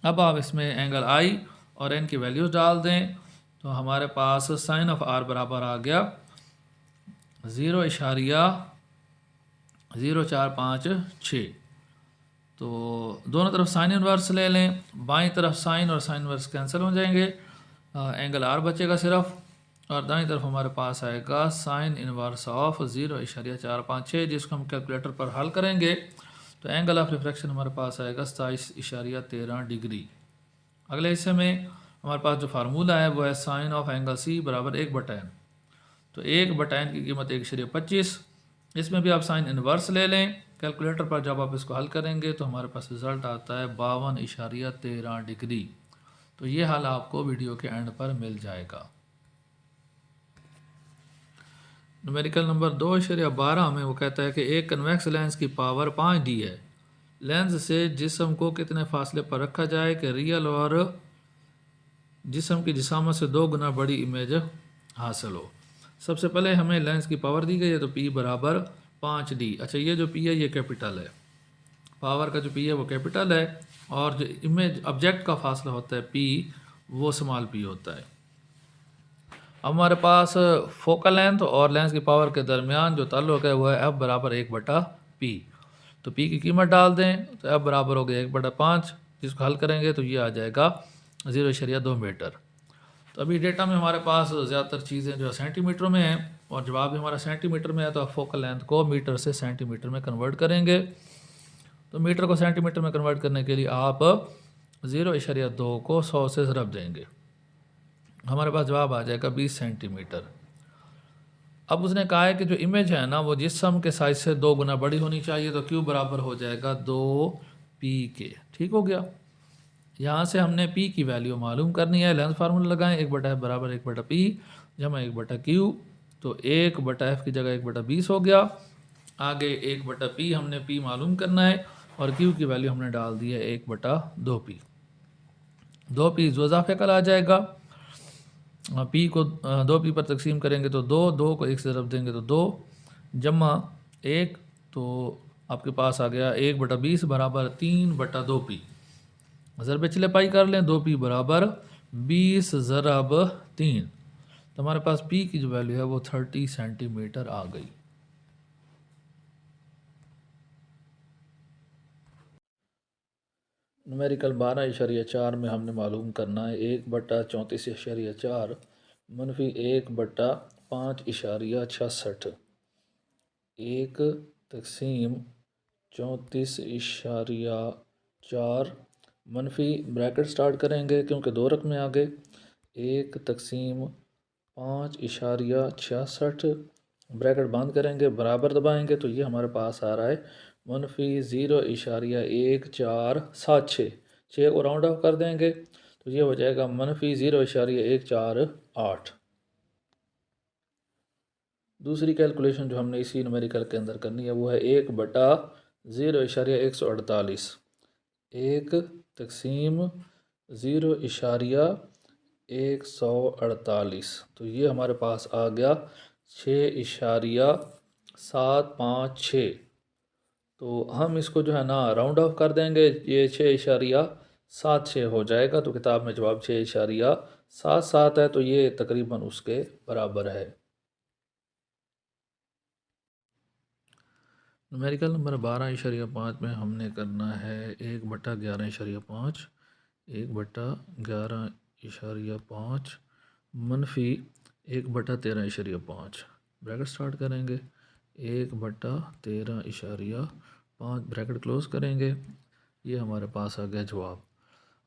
अब आप इसमें एंगल आई और एन की वैल्यूज डाल दें तो हमारे पास साइन ऑफ आर बराबर आ गया 0.0456। तो दोनों तरफ साइन इनवर्स ले लें, बाईं तरफ साइन और साइन इनवर्स कैंसिल हो जाएंगे, एंगल आर बचेगा सिर्फ, और दाईं तरफ हमारे पास आएगा साइन इनवर्स ऑफ 0.456 जिसको हम कैलकुलेटर पर हल करेंगे तो एंगल ऑफ रिफ्रैक्शन हमारे पास आएगा 27.13 डिग्री। अगले हिस्से में हमारे पास जो फार्मूला है वो है साइन ऑफ एंगल सी बराबर 1/n। तो 1/n की कीमत 1.25। इसमें भी आप साइन इनवर्स ले लें कैलकुलेटर पर, जब आप इसको हल करेंगे तो हमारे पास रिज़ल्ट आता है 52.13 डिग्री। तो ये हाल आपको वीडियो के एंड पर मिल जाएगा। न्यूमेरिकल नंबर 2.12 में वो कहता है कि एक कन्वेक्स लेंस की पावर 5D है। लेंस से जिस्म को कितने फासले पर रखा जाए कि रियल और जिस्म की जिसामत से 2 गुना बड़ी इमेज हासिल हो। सबसे पहले हमें लेंस की पावर दी गई है तो P बराबर 5D। अच्छा, ये जो P है ये कैपिटल है, पावर का जो P है वो कैपिटल है, और जो इमेज ऑब्जेक्ट का फासला होता है P वो स्मॉल p होता है। अब हमारे पास फोकल लेंथ और लेंस की पावर के दरमियान जो ताल्लुक है वो है F बराबर 1/P। तो P की कीमत डाल दें तो F बराबर हो गया 1/5, जिसको हल करेंगे तो ये आ जाएगा 0.2 मीटर। तो अभी डेटा में हमारे पास ज़्यादातर चीज़ें जो सेंटीमीटर में हैं और जवाब भी हमारा सेंटीमीटर में है, तो आप फोकल लेंथ को मीटर से सेंटीमीटर में कन्वर्ट करेंगे। तो मीटर को सेंटीमीटर में कन्वर्ट करने के लिए आप 0.2 को 100 से ज़रब देंगे, हमारे पास जवाब आ जाएगा 20 सेंटीमीटर। अब उसने कहा है कि जो इमेज है ना वो जिस्म के साइज से 2 गुना बड़ी होनी चाहिए, तो Q बराबर हो जाएगा 2P के। ठीक हो गया। यहाँ से हमने P की वैल्यू मालूम करनी है। लेंस फार्मूला लगाएं 1/F बराबर 1/P जमा 1/Q। तो 1/F की जगह 1/20 हो गया। आगे 1/P हमने P मालूम करना है और Q की वैल्यू हमने डाल दी है 1/2P। 2P इज़ाफ़े कल आ जाएगा। P को 2P पर तकसीम करेंगे तो 2 को 1 से ज़रब देंगे तो 2 जमा 1, तो आपके पास आ गया 1/20 बराबर 3/2P। ज़रब चले पाई कर लें, 2P बराबर 20 ज़रब 3। तो हमारे पास P की जो वैल्यू है वो 30 सेंटीमीटर आ गई। न्यूमेरिकल 12.4 में हमने मालूम करना है 1/34.4 मनफी 1/5.66 1 तकसीम 34.4 मनफी ब्रैकेट स्टार्ट करेंगे क्योंकि 2 रकमें आ गए 1 तकसीम 5.66 ब्रैकेट बंद करेंगे, बराबर दबाएंगे तो ये हमारे पास आ रहा है मनफी 0.1476। 6 को राउंड ऑफ कर देंगे तो ये हो जाएगा मनफी 0.148। दूसरी कैलकुलेशन जो हमने इसी न्यूमेरिकल के अंदर करनी है वो है 1/0.148 1 तकसीम 0.148। तो ये हमारे पास आ गया 6.756। तो हम इसको जो है ना राउंड ऑफ कर देंगे, ये 6.76 हो जाएगा। तो किताब में जवाब 6.77 है, तो ये तकरीबन उसके बराबर है। न्यूमेरिकल नंबर 12.5 में हमने करना है 1/11.5 1/11.5 मनफी 1/13.5 ब्रैकेट स्टार्ट करेंगे 1/13.5 ब्रैकेट क्लोज करेंगे। ये हमारे पास आ गया जवाब।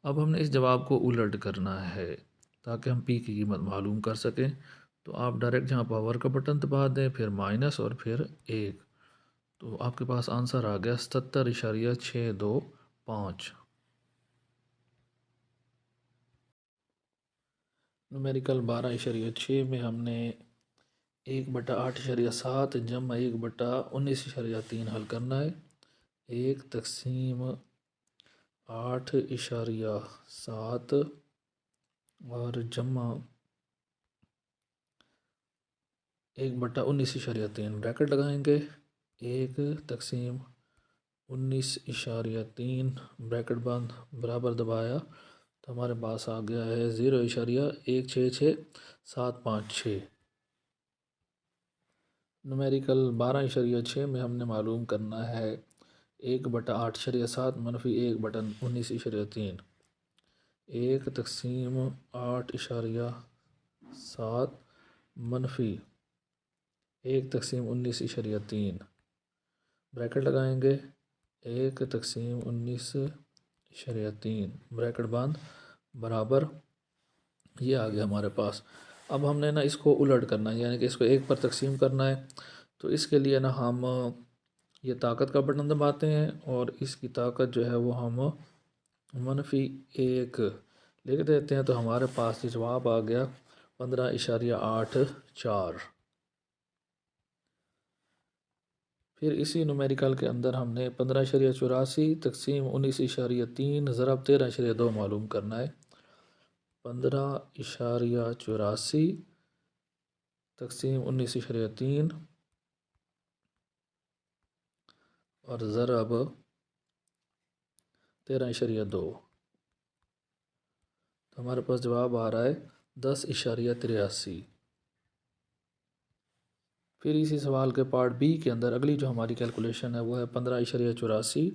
अब हमने इस जवाब को उलट करना है ताकि हम P की कीमत मालूम कर सकें। तो आप डायरेक्ट जहाँ पावर का बटन दबा दें, फिर माइनस और फिर 1, तो आपके पास आंसर आ गया 77.625। न्यूमेरिकल 12.6 में हमने 1/8.7 जमा 1/19.3 हल करना है। 1/8.7 और जमा 1/19.3 ब्रैकेट लगाएंगे। 1/19.3 ब्रैकेट बंद बराबर दबाया तो हमारे पास आ गया है 0.16675। न्यूमेरिकल 12.6 में हमने मालूम करना है 1/8.7 मनफी 1/19.3। 1/8.7 मनफी 1/19.3 ब्रैकेट लगाएंगे। 1/19.3 ब्रैकेट बंद बराबर ये आ गया हमारे पास। अब हमने ना इसको उलट करना है, यानी कि इसको 1 पर तकसीम करना है। तो इसके लिए ना हम ये ताकत का बटन दबाते हैं और इसकी ताकत जो है वो हम -1 लिख देते हैं। तो हमारे पास जवाब आ गया 15.84। फिर इसी न्यूमेरिकल के अंदर हमने 15.84 तकसीम 19.3 ज़रब 13.2 मालूम करना है। 15.84 तकसीम 19.3 और ज़रब 13.2। तो हमारे पास जवाब आ रहा है 10.83। फिर इसी सवाल के पार्ट बी के अंदर अगली जो हमारी कैलकुलेशन है वो है 15.84।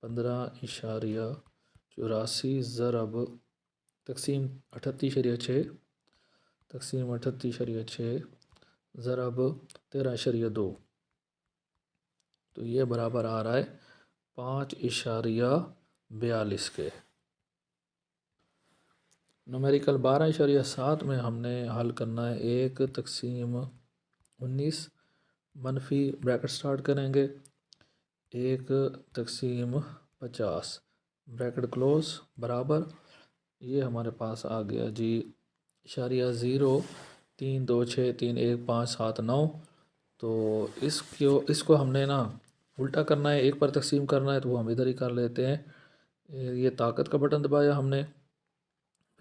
15.84 ज़रब तकसीम 38.6 तकसीम 38.6 ज़रब 13.2। तो ये बराबर आ रहा है 5.42 के। न्यूमेरिकल 12.7 में हमने हल करना है 1 तकसीम 19 मनफी ब्रैकेट स्टार्ट करेंगे 1 तकसीम 50 ब्रैकेट क्लोज बराबर ये हमारे पास आ गया जी 0.3263157 तो इसको हमने ना उल्टा करना है, 1 पर तकसीम करना है तो वो हम इधर ही कर लेते हैं। ये ताकत का बटन दबाया हमने,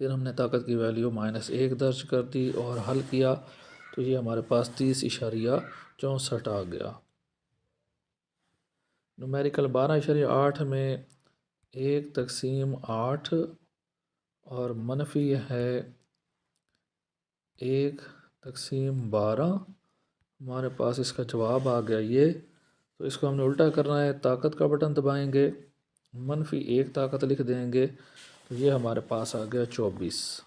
फिर हमने ताकत की वैल्यू -1 दर्ज कर दी और हल किया तो ये हमारे पास 30.64 आ गया। न्यूमेरिकल 12.8 में 1 तकसीम 8 और मनफी है 1 तकसीम 12। हमारे पास इसका जवाब आ गया ये। तो इसको हमने उल्टा करना है, ताकत का बटन दबाएंगे, -1 ताकत लिख देंगे तो ये हमारे पास आ गया 24।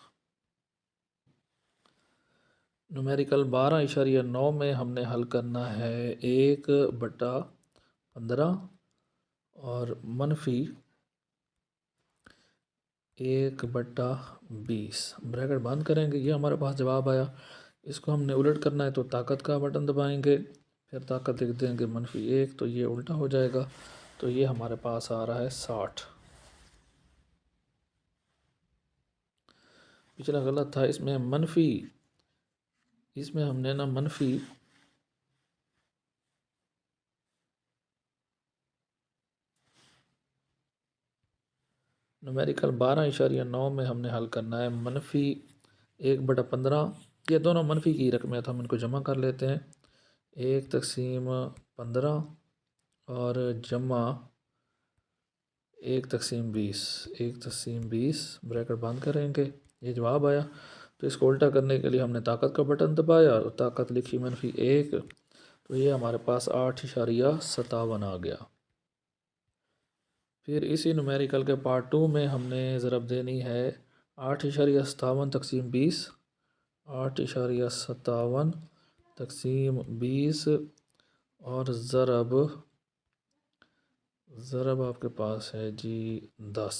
न्यूमेरिकल 12.9 में हमने हल करना है 1/15 और मनफी 1/20 ब्रैकेट बंद करेंगे। ये हमारे पास जवाब आया। इसको हमने उलट करना है तो ताकत का बटन दबाएंगे, फिर ताकत लिख देंगे -1 तो ये उल्टा हो जाएगा। तो ये हमारे पास आ रहा है 60। पिछला गलत था, इसमें हमने ना मनफी न्यूमेरिकल 12.9 में हमने हल करना है -1/15। ये दोनों मनफी की रकमें तो हम इनको जमा कर लेते हैं। 1 तकसीम 15 और जमा 1 तकसीम 20। 1 तकसीम 20 ब्रैकेट बंद करेंगे। ये जवाब आया। तो इसको उल्टा करने के लिए हमने ताकत का बटन दबाया और ताकत लिखी -1 तो ये हमारे पास 8.57 आ गया। फिर इसी न्यूमेरिकल के पार्ट 2 में हमने ज़रब देनी है 8.57 तकसीम 20। 8.57 तकसीम 20 और ज़रब आपके पास है जी 10।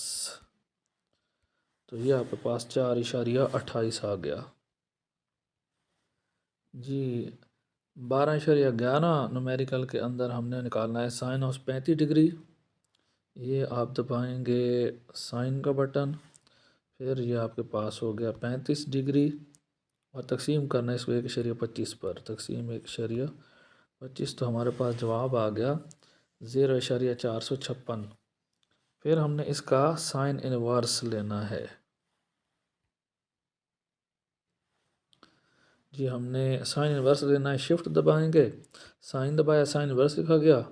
तो ये आपके पास 4.28 आ गया जी। 12.11 न्यूमेरिकल के अंदर हमने निकालना है साइन ऑफ 35 डिग्री। ये आप दबाएंगे साइन का बटन, फिर ये आपके पास हो गया 35 डिग्री और तकसीम करना है इसको 1.25 पर, तकसीम 1.25, तो हमारे पास जवाब आ गया 0.456। फिर हमने इसका साइन इनवर्स लेना है जी, हमने साइन इनवर्स लेना है, शिफ्ट दबाएंगे, साइन दबाया, साइन इनवर्स लिखा गया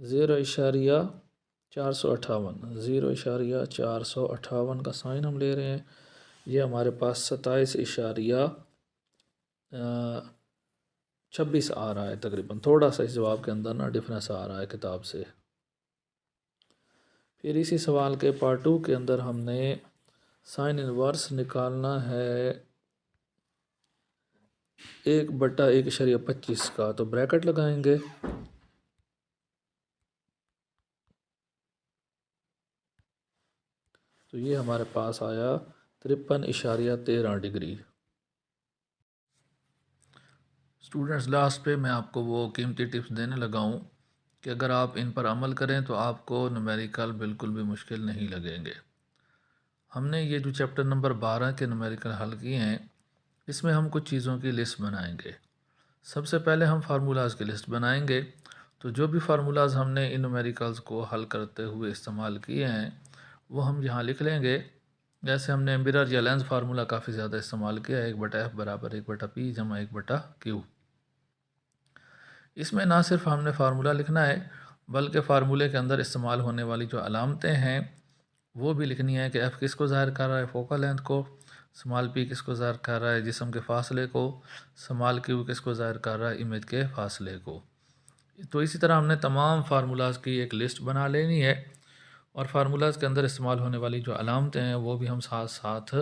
0.458, 0.458 का साइन हम ले रहे हैं। ये हमारे पास 27.26 आ रहा है तकरीबन, थोड़ा सा इस जवाब के अंदर ना डिफरेंस आ रहा है किताब से। फिर इसी सवाल के पार्ट 2 के अंदर हमने साइन इनवर्स निकालना है 1/1.25 का, तो ब्रैकेट लगाएंगे, तो ये हमारे पास आया 53.13 डिग्री। स्टूडेंट्स, लास्ट पे मैं आपको वो कीमती टिप्स देने लगा हूँ कि अगर आप इन पर अमल करें तो आपको न्यूमेरिकल बिल्कुल भी मुश्किल नहीं लगेंगे। हमने ये जो चैप्टर नंबर 12 के न्यूमेरिकल हल किए हैं, इसमें हम कुछ चीज़ों की लिस्ट बनाएंगे। सबसे पहले हम फार्मूलाज़ की लिस्ट बनाएंगे, तो जो भी फार्मूलाज़ हमने इन न्यूमेरिकल्स को हल करते हुए इस्तेमाल किए हैं वो हम यहाँ लिख लेंगे। जैसे हमने मिरर या लेंस फार्मूला काफ़ी ज़्यादा इस्तेमाल किया है, 1/f बराबर 1/p जमा 1/q। इसमें ना सिर्फ हमने फार्मूला लिखना है बल्कि फ़ार्मूले के अंदर इस्तेमाल होने वाली जो अलामतें हैं वो भी लिखनी है कि एफ़ किसको ज़ाहिर कर रहा है, फोकल लेंथ को, स्मॉल पी किसको ज़ाहिर कर रहा है, जिस्म के फासले को, स्मॉल क्यू किसको ज़ाहिर कर रहा है, इमेज के फासले को। तो इसी तरह हमने तमाम फार्मूलाज़ की एक लिस्ट बना लेनी है और फार्मूलाज़ के अंदर इस्तेमाल होने वाली जो अलामतें हैं वो भी हम साथ साथ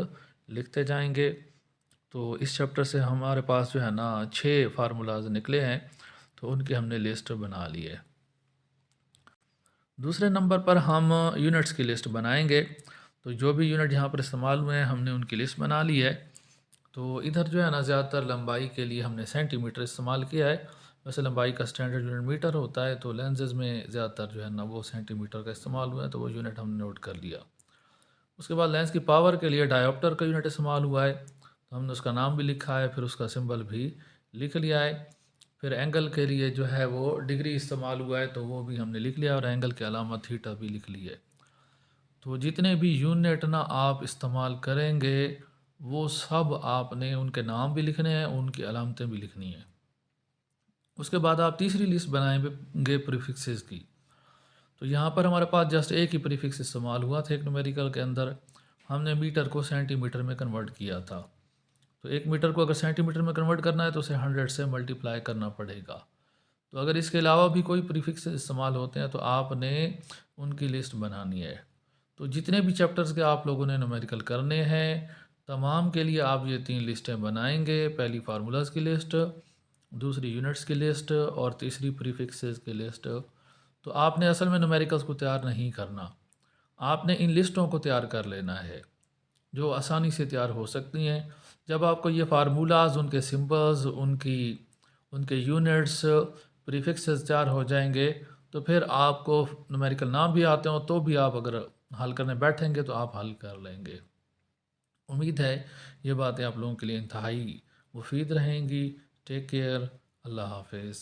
लिखते जाएंगे। तो इस चैप्टर से हमारे पास जो है ना 6 फार्मूलाज़ निकले हैं, तो उनकी हमने लिस्ट बना ली है। दूसरे नंबर पर हम यूनिट्स की लिस्ट बनाएंगे, तो जो भी यूनिट यहाँ पर इस्तेमाल हुए हैं हमने उनकी लिस्ट बना ली है। तो इधर जो है ना ज़्यादातर लंबाई के लिए हमने सेंटीमीटर इस्तेमाल किया है, वैसे लंबाई का स्टैंडर्ड यूनिट मीटर होता है, तो लेंसेज में ज़्यादातर जो है ना वो सेंटीमीटर का इस्तेमाल हुआ है, तो वो यूनिट हमने नोट कर लिया। उसके बाद लेंस की पावर के लिए डायोप्टर का यूनिट इस्तेमाल हुआ है, तो हमने उसका नाम भी लिखा है, फिर उसका सिंबल भी लिख लिया है। फिर एंगल के लिए जो है वो डिग्री इस्तेमाल हुआ है, तो वो भी हमने लिख लिया और एंगल की अलामत थीटा भी लिख ली है। तो जितने भी यूनिट ना आप इस्तेमाल करेंगे वो सब आपने उनके नाम भी लिखने हैं, उनकी अलामतें भी लिखनी हैं। उसके बाद आप तीसरी लिस्ट बनाएंगे प्रीफिक्सेस की। तो यहाँ पर हमारे पास जस्ट एक ही प्रीफिक्स इस्तेमाल हुआ था एक न्यूमेरिकल के अंदर, हमने मीटर को सेंटीमीटर में कन्वर्ट किया था। तो 1 मीटर को अगर सेंटीमीटर में कन्वर्ट करना है तो उसे 100 से मल्टीप्लाई करना पड़ेगा। तो अगर इसके अलावा भी कोई प्रीफिक्स इस्तेमाल होते हैं तो आपने उनकी लिस्ट बनानी है। तो जितने भी चैप्टर्स के आप लोगों ने न्यूमेरिकल करने हैं तमाम के लिए आप ये 3 लिस्टें बनाएंगे। पहली फार्मूलाज़ की लिस्ट, दूसरी यूनिट्स की लिस्ट और तीसरी प्रीफिक्सेस की लिस्ट। तो आपने असल में न्यूमेरिकल्स को तैयार नहीं करना, आपने इन लिस्टों को तैयार कर लेना है जो आसानी से तैयार हो सकती हैं। जब आपको ये फार्मूलाज, उनके सिंबल्स, उनके यूनिट्स, प्रीफिक्सेस तैयार हो जाएंगे तो फिर आपको न्यूमेरिकल नाम भी आते हो तो भी आप अगर हल करने बैठेंगे तो आप हल कर लेंगे। उम्मीद है ये बातें आप लोगों के लिए इंतहाई मुफीद रहेंगी। टेक केयर, अल्लाह हाफिज़।